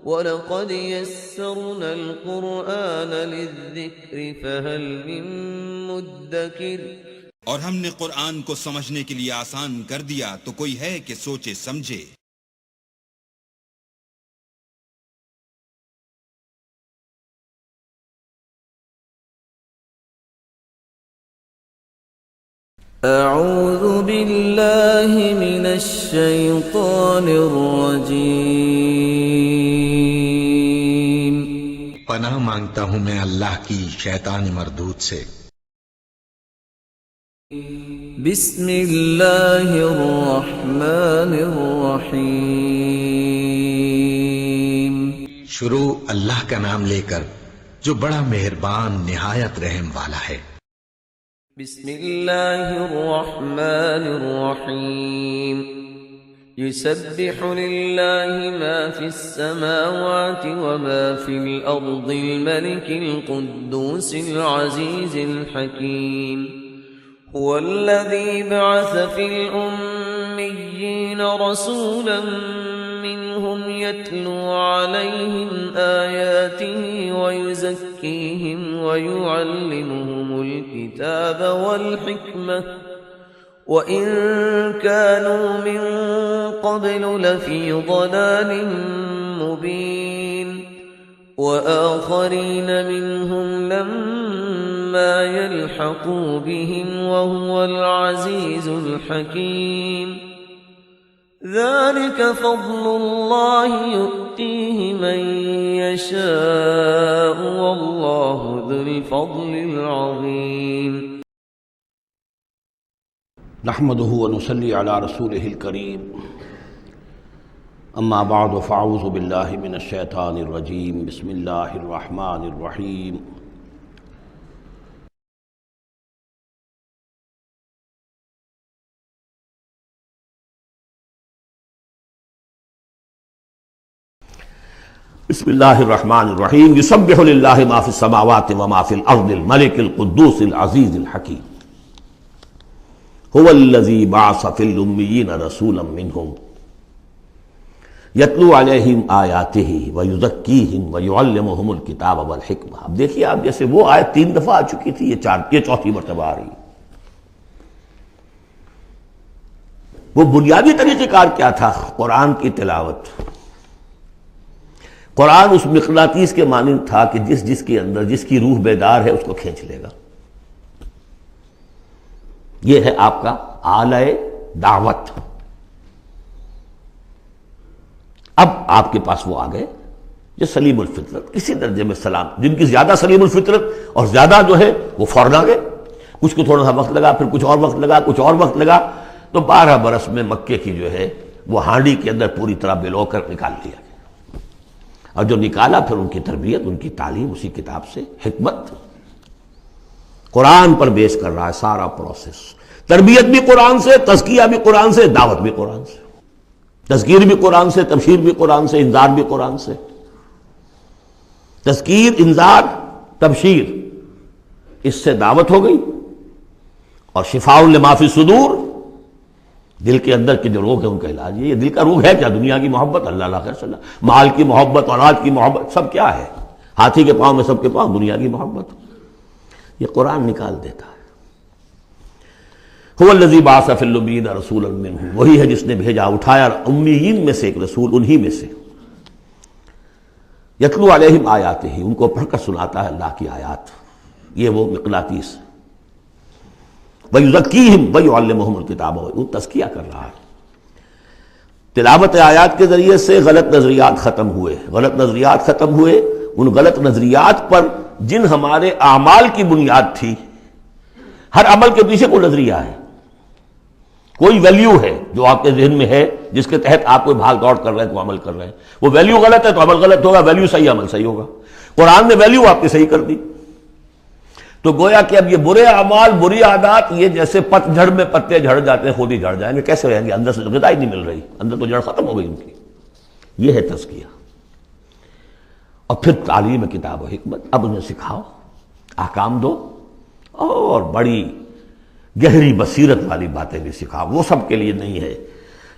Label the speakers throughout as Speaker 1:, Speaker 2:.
Speaker 1: وَلَقَدْ يَسَّرْنَا الْقُرْآنَ لِلذِّكْرِ فَهَلْ مِن مُّدَّكِرٍ۔
Speaker 2: اور ہم نے قرآن کو سمجھنے کے لیے آسان کر دیا تو کوئی ہے کہ سوچے سمجھے۔
Speaker 1: اعوذ باللہ من الشیطان الرجیم۔
Speaker 3: پناہ مانگتا ہوں میں اللہ کی شیطان مردود سے۔
Speaker 1: بسم اللہ الرحمن الرحیم۔
Speaker 3: شروع اللہ کا نام لے کر جو بڑا مہربان نہایت رحم والا ہے۔
Speaker 1: بسم اللہ الرحمن الرحیم۔ یسبح للہ ما فی السماوات وما فی الارض الملک القدوس العزیز الحکیم۔ هو الذی بعث فی الأمیین رسولا منهم يتلو عليهم آياته ويزكيهم ويعلمهم الكتاب والحكمة وإن كانوا من قبل لفي ضلال مبين وآخرين منهم لما يلحقوا بهم وهو العزيز الحكيم۔ ذلك فضل الله يؤتيه من يشاء والله ذو الفضل العظيم۔
Speaker 4: نحمده ونصلي على رسوله الكريم، اما بعد فاعوذ بالله من الشيطان الرجيم، بسم الله الرحمن الرحيم۔ بسم اللہ الرحمن الرحیم۔ یسبح للہ ما فی السماوات وما فی الارض الملک القدوس العزیز الحکیم۔ هو الذی بعث فی الامیین رسولا منہم یتلو علیہم آیاتہ ویزکیہم ویعلمہم الکتاب والحکمہ۔ اب دیکھیے آپ، جیسے وہ آیت 3 دفعہ آ چکی تھی، یہ چوتھی مرتبہ آ رہی۔ وہ بنیادی طریقہ کار کیا تھا؟ قرآن کی تلاوت۔ قرآن اس مقناطیس کے مانند تھا کہ جس کے اندر جس کی روح بیدار ہے اس کو کھینچ لے گا۔ یہ ہے آپ کا آلہ دعوت۔ اب آپ کے پاس وہ آ گئے جو سلیم الفطرت، کسی درجے میں سلام، جن کی زیادہ سلیم الفطرت اور زیادہ جو ہے وہ فوراً آ گئے۔ کچھ کو تھوڑا سا وقت لگا، پھر کچھ اور وقت لگا، کچھ اور وقت لگا، تو 12 برس میں مکے کی جو ہے وہ ہانڈی کے اندر پوری طرح بلو کر نکال لیا گیا۔ اور جو نکالا پھر ان کی تربیت، ان کی تعلیم اسی کتاب سے، حکمت قرآن پر بیس کر رہا ہے سارا پروسیس۔ تربیت بھی قرآن سے، تزکیہ بھی قرآن سے، دعوت بھی قرآن سے، تذکیر بھی قرآن سے، تبشیر بھی قرآن سے، انذار بھی قرآن سے۔ تذکیر، انذار، تبشیر، اس سے دعوت ہو گئی، اور شفاء لما فی الصدور، دل کے اندر کے جو روگ ہے ان کا علاج۔ یہ دل کا روگ ہے کیا؟ دنیا کی محبت، اللہ خیر صلی اللہ، مال کی محبت، اولاد کی محبت، سب کیا ہے؟ ہاتھی کے پاؤں میں سب کے پاؤں دنیا کی محبت۔ یہ قرآن نکال دیتا ہے۔ هو الذی بعث فی الامیین رسولا منہم، وہی ہے جس نے بھیجا، اٹھایا امیین میں سے ایک رسول، انہی میں سے۔ یتلو علیہم آیاتہ، ان کو پڑھ کر سناتا ہے اللہ کی آیات، یہ وہ مقناطیس۔ وَيُزَكِّيهِمْ وَيُعَلِّمُهُمُ الْكِتَابَ، وہ تزکیہ کر رہا ہے۔ تلاوت آیات کے ذریعے سے غلط نظریات ختم ہوئے، غلط نظریات ختم ہوئے۔ ان غلط نظریات پر جن ہمارے اعمال کی بنیاد تھی، ہر عمل کے پیچھے کوئی نظریہ ہے، کوئی ویلیو ہے جو آپ کے ذہن میں ہے، جس کے تحت آپ کوئی بھاگ دوڑ کر رہے ہیں، کوئی عمل کر رہے ہیں۔ وہ ویلیو غلط ہے تو عمل غلط ہوگا، ویلیو صحیح عمل صحیح ہوگا۔ قرآن نے ویلیو آپ کی صحیح کر دی، تو گویا کہ اب یہ برے اعمال، بری عادات، یہ جیسے پت جھڑ میں پتے جھڑ جاتے ہیں، خود ہی جھڑ جائیں گے، کیسے رہیں گے؟ اندر سے غذا ہی نہیں مل رہی، اندر تو جڑ ختم ہو گئی ان کی۔ یہ ہے تزکیہ۔ اور پھر تعلیم کتاب و حکمت، اب انہیں سکھاؤ، احکام دو، اور بڑی گہری بصیرت والی باتیں بھی سکھاؤ۔ وہ سب کے لیے نہیں ہے،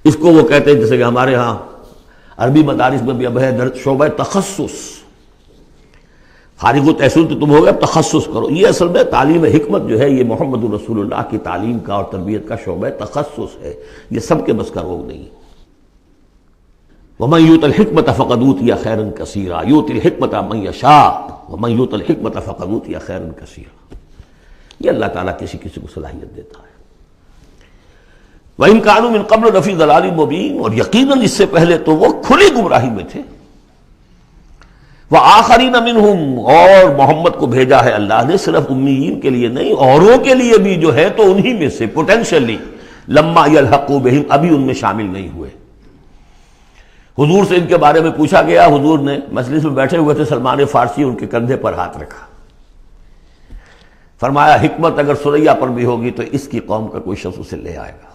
Speaker 4: اس کو وہ کہتے ہیں جیسے کہ ہمارے ہاں عربی مدارس میں بھی اب ہے شعبہ تخصص، فارغ التحصیل تو تم ہو گئے، اب تخصص کرو. یہ اصل میں تعلیم حکمت جو ہے یہ محمد رسول اللہ کی تعلیم کا اور تربیت کا شعبہ تخصص ہے، یہ سب کے بس کا روگ نہیں. وَمَن يُؤْتَ الْحِكْمَةَ فَقَدْ أُوتِيَ خَيْرًا كَثِيرًا يُؤْتِي الْحِكْمَةَ مَن يَشَاءُ وَمَن يُؤْتَ الْحِكْمَةَ فَقَدْ أُوتِيَ خَيْرًا كَثِيرًا. یہ اللہ تعالیٰ کسی کسی کو صلاحیت دیتا ہے. وَإِن كَانُوا مِن قَبْلُ لَفِي ضَلَالٍ مُبِينٍ، اور یقیناً اس سے پہلے تو وہ کھلی گمراہی میں تھے. وَآخَرِينَ مِنْهُمْ، اور محمد کو بھیجا ہے اللہ نے صرف امیین کے لیے نہیں، اوروں کے لیے بھی جو ہے تو انہی میں سے پوٹینشلی لما يلحقوا بهم، ابھی ان میں شامل نہیں ہوئے. حضور سے ان کے بارے میں پوچھا گیا، حضور نے مجلس میں بیٹھے ہوئے تھے، سلمان فارسی ان کے کندھے پر ہاتھ رکھا، فرمایا حکمت اگر سریا پر بھی ہوگی تو اس کی قوم کا کوئی شخص اسے لے آئے گا.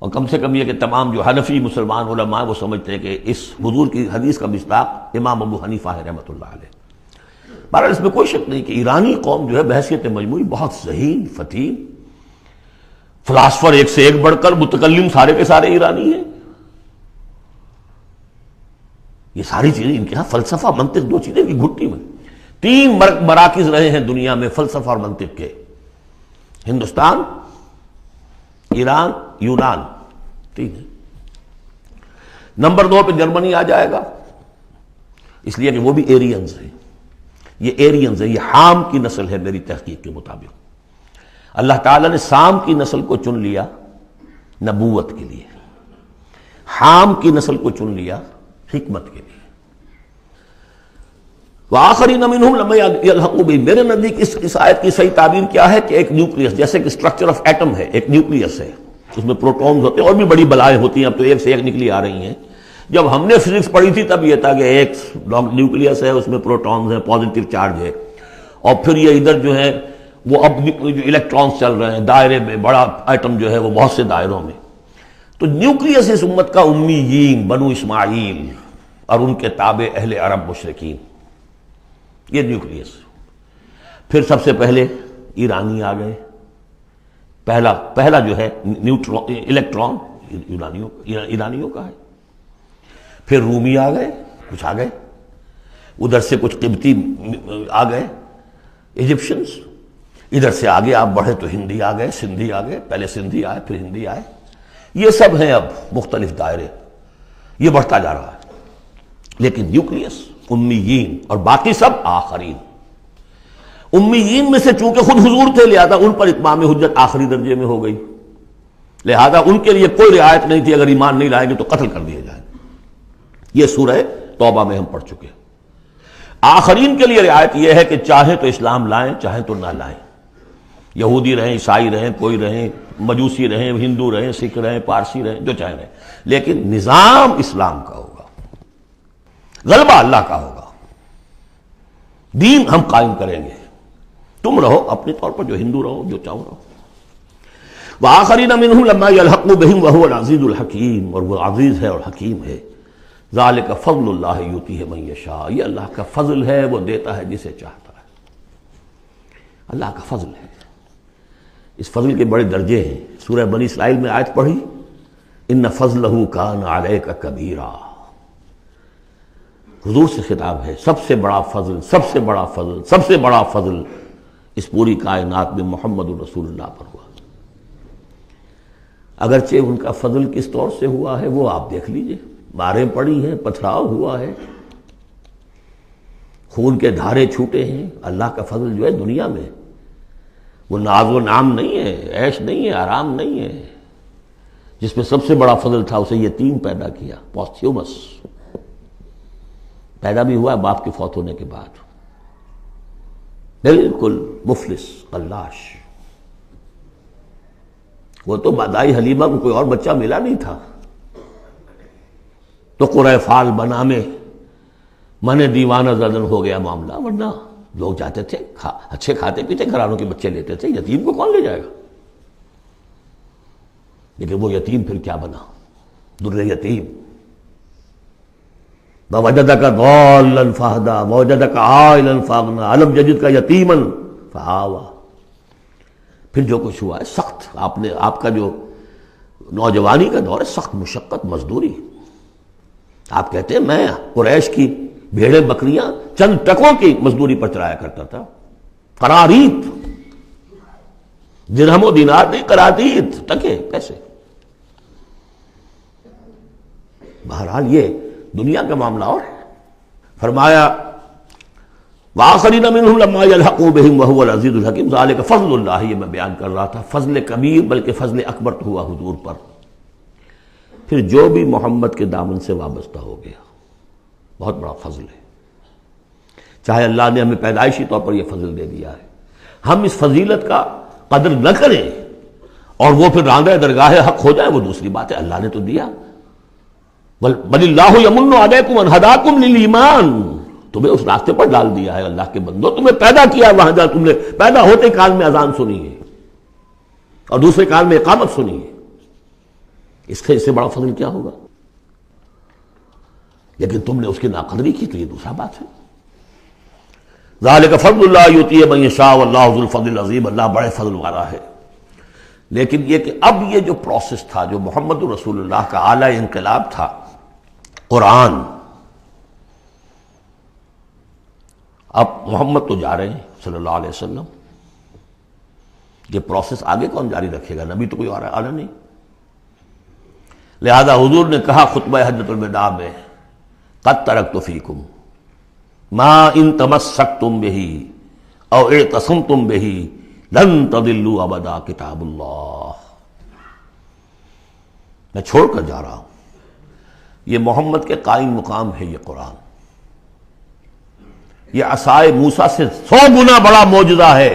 Speaker 4: اور کم سے کم یہ کہ تمام جو حنفی مسلمان علماء وہ سمجھتے ہیں کہ اس حضور کی حدیث کا مصداق امام ابو حنیفہ ہے رحمۃ اللہ علیہ. بہرحال اس میں کوئی شک نہیں کہ ایرانی قوم جو ہے بحیثیت مجموعی بہت ذہین فتیم، فلاسفر ایک سے ایک بڑھ کر، متکلم سارے کے سارے ایرانی ہیں. یہ ساری چیزیں ان کے ہاں فلسفہ منطق دو چیزیں کی گھٹی میں. 3 مراکز رہے ہیں دنیا میں فلسفہ اور منطق کے، ہندوستان، ایران، یونان، 3 ہے. نمبر 2 پہ جرمنی آ جائے گا، اس لیے کہ وہ بھی ایرینز ہیں. یہ ایرینز ہیں، یہ حام کی نسل ہے میری تحقیق کے مطابق. اللہ تعالیٰ نے سام کی نسل کو چن لیا نبوت کے لیے، حام کی نسل کو چن لیا حکمت کے لیے. وآخرین منہم لما یلحقوا بہم، میرے نزدیک اس آیت کی صحیح تعبیر کیا ہے کہ ایک نیوکلیس، جیسے کہ اسٹرکچر آف ایٹم ہے، ایک نیوکلیس ہے، اس میں پروٹونز ہوتے ہیں اور بھی بڑی بلائیں ہوتی ہیں، اب تو ایک سے ایک نکلی آ رہی ہیں. جب ہم نے فزکس پڑھی تھی تب یہ تھا کہ ایک نیوکلیس ہے، اس میں پروٹونز ہیں، پازیٹیو چارج ہے، اور پھر یہ ادھر جو ہے وہ اب جو الیکٹرانز چل رہے ہیں دائرے میں، بڑا ایٹم جو ہے وہ بہت سے دائروں میں. تو نیوکلیس اس امت کا امیین، بنو اسماعیل اور ان کے تابع اہل عرب مشرکین، یہ نیوکلیس. پھر سب سے پہلے ایرانی آ گئے، پہلا جو ہے الیکٹران ایرانیوں کا ہے. پھر رومی آ گئے، کچھ آ گئے ادھر سے، کچھ قبطی آ گئے، ایجپشنز. ادھر سے آگے آپ بڑھے تو ہندی آ گئے، سندھی آ گئے، پہلے سندھی آئے پھر ہندی آئے. یہ سب ہیں اب مختلف دائرے، یہ بڑھتا جا رہا ہے. لیکن نیوکلیس امیین اور باقی سب آخرین. امیین میں سے چونکہ خود حضور تھے لہذا ان پر اتمام حجت آخری درجے میں ہو گئی، لہذا ان کے لیے کوئی رعایت نہیں تھی، اگر ایمان نہیں لائیں گے تو قتل کر دیے جائیں. یہ سورہ توبہ میں ہم پڑھ چکے. آخرین کے لیے رعایت یہ ہے کہ چاہیں تو اسلام لائیں چاہیں تو نہ لائیں، یہودی رہیں، عیسائی رہیں، کوئی رہیں، مجوسی رہیں، ہندو رہیں، سکھ رہیں، پارسی رہیں، جو چاہیں رہیں، لیکن نظام اسلام کا ہوگا، غلبہ اللہ کا ہوگا، دین ہم قائم کریں گے. تم رہو اپنے طور پر جو ہندو رہو، جو چاہو رہو. وآخرین منہم لما یلحقوا بہم وہو العزیز الحکیم، اور وہ عزیز ہے اور حکیم ہے. ذالک فضل اللہ یؤتیہ من یشاء، یہ اللہ کا فضل ہے، وہ دیتا ہے جسے چاہتا ہے. اللہ کا فضل ہے. اس فضل کے بڑے درجے ہیں. سورہ بنی اسرائیل میں آیت پڑھی، ان فضلہ کان علیک کبیرا. حضور سے خطاب ہے، سب سے بڑا فضل، سب سے بڑا فضل، سب سے بڑا فضل اس پوری کائنات میں محمد رسول اللہ پر ہوا. اگرچہ ان کا فضل کس طور سے ہوا ہے وہ آپ دیکھ لیجئے، ماریں پڑی ہیں، پتھراؤ ہوا ہے، خون کے دھارے چھوٹے ہیں. اللہ کا فضل جو ہے دنیا میں وہ ناز و نام نہیں ہے، عیش نہیں ہے، آرام نہیں ہے. جس میں سب سے بڑا فضل تھا اسے یتیم پیدا کیا، پوستھیومس پیدا بھی ہوا باپ کے فوت ہونے کے بعد، بالکل مفلس قلاش. وہ تو دائی حلیمہ کو کوئی اور بچہ ملا نہیں تھا تو قرۂ فال بنا میں من دیوانہ زدن ہو گیا معاملہ، ورنہ لوگ جاتے تھے، اچھے کھاتے پیتے گھرانوں کے بچے لیتے تھے. یتیم کو کون لے جائے گا؟ لیکن وہ یتیم پھر کیا بنا؟ در یتیم. وَوَجَدَكَ ضَالًّا فَهَدَىٰ وَوَجَدَكَ عَائِلًا فَأَغْنَىٰ أَلَمْ يَجِدْكَ يَتِيمًا فَآوَىٰ. پھر جو کچھ ہوا ہے سخت، آپ کا جو نوجوانی کا دور ہے، سخت مشقت، مزدوری، آپ کہتے ہیں میں قریش کی بھیڑیں بکریاں چند ٹکوں کی مزدوری پر چلایا کرتا تھا، قراریت، درہم و دینار نہیں، قراریت، ٹکے، پیسے۔ بہرحال یہ دنیا کا معاملہ اور ہے۔ فرمایا وآخرین منہم لما یلحقوا بہم وہو العزیز الحکیم، ذالک فضل اللہ، یہ میں بیان کر رہا تھا، فضل کبیر بلکہ فضل اکبر تو ہوا حضور پر۔ پھر جو بھی محمد کے دامن سے وابستہ ہو گیا، بہت بڑا فضل ہے۔ چاہے اللہ نے ہمیں پیدائشی طور پر یہ فضل دے دیا ہے، ہم اس فضیلت کا قدر نہ کریں اور وہ پھر راندہ درگاہ حق ہو جائے، وہ دوسری بات ہے۔ اللہ نے تو دیا، بل اللہ یمن علیکم ان ہداکم للایمان، تمہیں اس راستے پر ڈال دیا ہے اللہ کے بندو، تمہیں پیدا کیا وہاں جہاں تم نے پیدا ہوتے کان میں اذان سنی ہے اور دوسرے کان میں اقامت سنی ہے، اس سے بڑا فضل کیا ہوگا؟ لیکن تم نے اس کی ناقدری کی تو یہ دوسرا بات ہے۔ ذالک فضل اللہ یؤتی من یشاء واللہ ذو الفضل العظیم، اللہ بڑے فضل والا ہے۔ لیکن یہ کہ اب یہ جو پروسیس تھا، جو محمد رسول اللہ کا اعلی انقلاب تھا، قرآن، اب محمد تو جا رہے ہیں صلی اللہ علیہ وسلم، یہ پروسیس آگے کون جاری رکھے گا؟ نبی تو کوئی اور آنا نہیں۔ لہذا حضور نے کہا خطبہ حجۃ الوداع میں، قد ترکت فیکم ما ان تمسکتم بہ او اعتصمتم بہ لن تضلوا ابدا کتاب اللہ، میں چھوڑ کر جا رہا ہوں، یہ محمد کے قائم مقام ہے یہ قرآن، یہ عصائے موسیٰ سے 100 گنا بڑا معجزہ ہے۔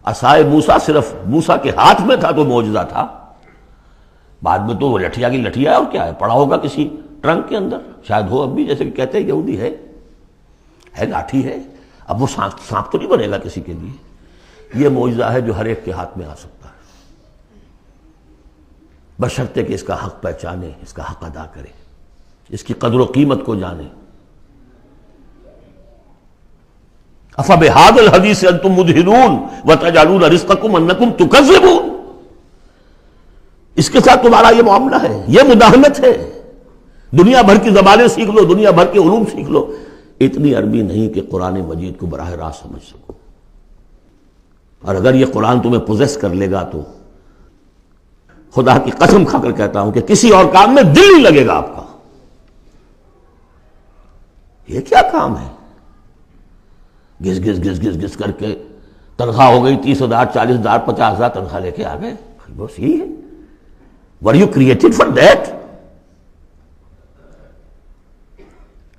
Speaker 4: عصائے موسیٰ صرف موسیٰ کے ہاتھ میں تھا تو معجزہ تھا، بعد میں تو وہ لٹھیا کی لٹھیا ہے، اور کیا ہے، پڑا ہوگا کسی ٹرنک کے اندر، شاید ہو اب بھی، جیسے کہ کہتے ہیں یہودی ہے لاٹھی ہے، اب وہ سانپ تو نہیں بنے گا کسی کے لیے۔ یہ معجزہ ہے جو ہر ایک کے ہاتھ میں آ سکتا ہے، بشرطے کہ اس کا حق پہچانے، اس کا حق ادا کرے، اس کی قدر و قیمت کو جانے۔ افبہذا الحدیث انتم مدہنون وتجعلون رزقکم انکم تکذبون، اس کے ساتھ تمہارا یہ معاملہ ہے، یہ مداہنت ہے۔ دنیا بھر کی زبانیں سیکھ لو، دنیا بھر کے علوم سیکھ لو، اتنی عربی نہیں کہ قرآن مجید کو براہ راست سمجھ سکو، اور اگر یہ قرآن تمہیں پوزیس کر لے گا تو خدا کی قسم کھا کر کہتا ہوں کہ کسی اور کام میں دل نہیں لگے گا آپ کا۔ یہ کیا کام ہے؟ گھس گھس گھس گھس گھس کر کے تنخواہ ہو گئی 30,000 40,000 50,000 تنخواہ لے کے آ گئے، بس یہی ہے۔ Were you created for that؟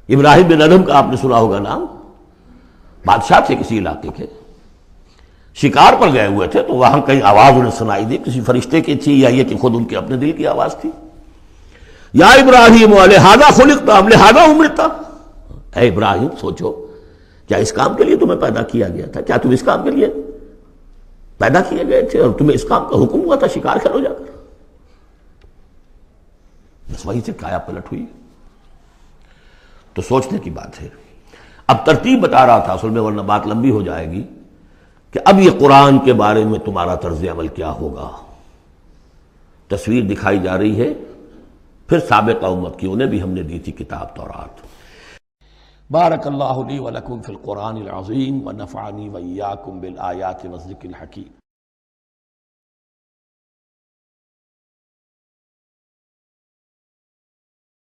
Speaker 4: ابراہیم بن ادھم کا آپ نے سنا ہوگا نام، بادشاہ تھے کسی علاقے کے، شکار پر گئے ہوئے تھے، تو وہاں کہیں آواز انہیں سنائی دی، کسی فرشتے کی تھی یا یہ کہ خود ان کے اپنے دل کی آواز تھی، یا ابراہیم لہذا خلقت ام لہذا امرت، اے ابراہیم سوچو، کیا اس کام کے لیے تمہیں پیدا کیا گیا تھا؟ کیا تم اس کام کے لیے پیدا کیے گئے تھے اور تمہیں اس کام کا حکم ہوا تھا شکار کرو جا کر؟ بس وہیں سے کایا پلٹ ہوئی۔ تو سوچنے کی بات ہے۔ اب ترتیب بتا رہا تھا اصل میں، ورنہ بات لمبی ہو جائے گی، کہ اب یہ قرآن کے بارے میں تمہارا طرز عمل کیا ہوگا۔ تصویر دکھائی جا رہی ہے پھر سابقہ امت کی، انہیں بھی ہم نے دی تھی کتاب تورات۔ بارک اللہ لی ولکم فی القرآن العظیم ونفعنی وإیاکم بالآیات والذکر الحکیم۔